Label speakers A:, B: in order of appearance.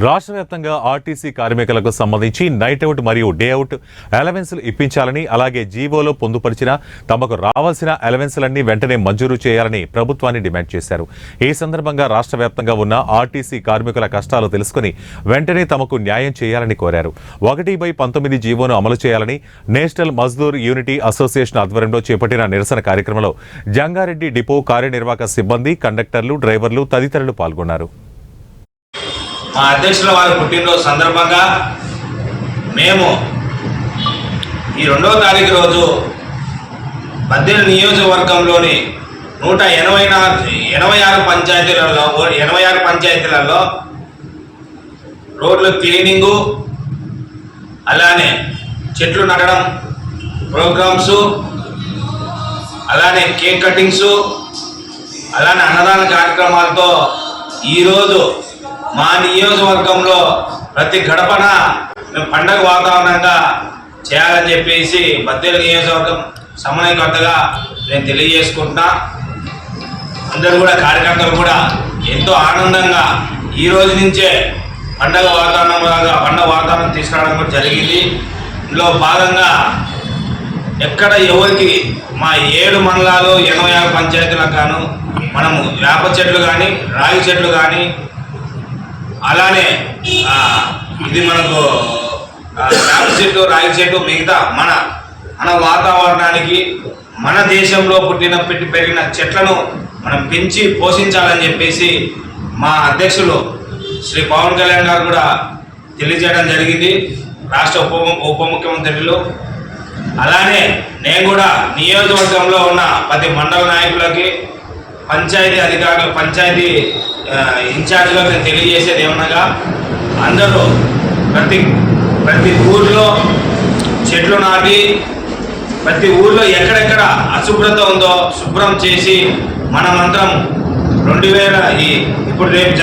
A: రాష్ట్ర వ్యాప్తంగా ఆర్టీసీ కార్మికులకు సంబంధించి నైట్ అవుట్ మరియు డే అవుట్ అలవెన్సులు ఇప్పించాలని, అలాగే జీవోలో పొందుపరిచిన తమకు రావాల్సిన అలవెన్సులన్నీ వెంటనే మంజూరు చేయాలని ప్రభుత్వాన్ని డిమాండ్ చేశారు. ఈ సందర్భంగా రాష్ట్ర వ్యాప్తంగా ఉన్న ఆర్టీసీ కార్మికుల కష్టాలు తెలుసుకుని వెంటనే తమకు న్యాయం చేయాలని కోరారు. 1/19 జీవోను అమలు చేయాలని నేషనల్ మజ్దూర్ యూనిటీ అసోసియేషన్ ఆధ్వర్యంలో చేపట్టిన నిరసన కార్యక్రమంలో జంగారెడ్డి డిపో కార్యనిర్వాహక సిబ్బంది, కండక్టర్లు, డ్రైవర్లు తదితరులు పాల్గొన్నారు.
B: మా అధ్యక్షుల వారి పుట్టినరోజు సందర్భంగా మేము ఈ 2వ తారీఖు రోజు బద్వేలు నియోజకవర్గంలోని 186 పంచాయతీలలో రోడ్ల క్లీనింగు, అలానే చెట్లు నాటడం ప్రోగ్రామ్స్, అలానే కేక్ కటింగ్స్, అలానే అన్నదాన కార్యక్రమాలతో ఈరోజు మా నియోజకవర్గంలో ప్రతి గడపన మేము పండగ వాతావరణంగా చేయాలని చెప్పేసి బద్వేలు నియోజకవర్గం సమన్వయకర్తగా నేను తెలియజేసుకుంటున్నా. అందరూ కూడా కార్యకర్తలు కూడా ఎంతో ఆనందంగా ఈ రోజు నుంచే పండగ వాతావరణం తీసుకురావడం కూడా జరిగింది. ఇందులో భాగంగా ఎక్కడ ఎవరికి మా 7 మండలాలు 86 పంచాయతీలకు గాను మనము వేప చెట్లు కానీ, రాగి చెట్లు కానీ, అలానే ఇది మనకు వేప చెట్టు, రాగి చెట్టు, మిగతా మన వాతావరణానికి మన దేశంలో పెరిగిన చెట్లను మనం పెంచి పోషించాలని చెప్పేసి మా అధ్యక్షులు శ్రీ పవన్ కళ్యాణ్ గారు కూడా తెలియజేయడం జరిగింది, రాష్ట్ర ఉప ముఖ్యమంత్రులు. అలానే నేను కూడా నియోజకవర్గంలో ఉన్న ప్రతి మండల నాయకులకి, పంచాయతీ అధికారులు, పంచాయతీ ఇన్ఛార్జ్గా నేను తెలియజేసేది ఏమనగా, అందరూ ప్రతి ఊర్లో చెట్లు నాటి ప్రతి ఊర్లో ఎక్కడెక్కడ అశుభ్రత ఉందో శుభ్రం చేసి మనమంతరం 2000 ఇప్పుడు రేపు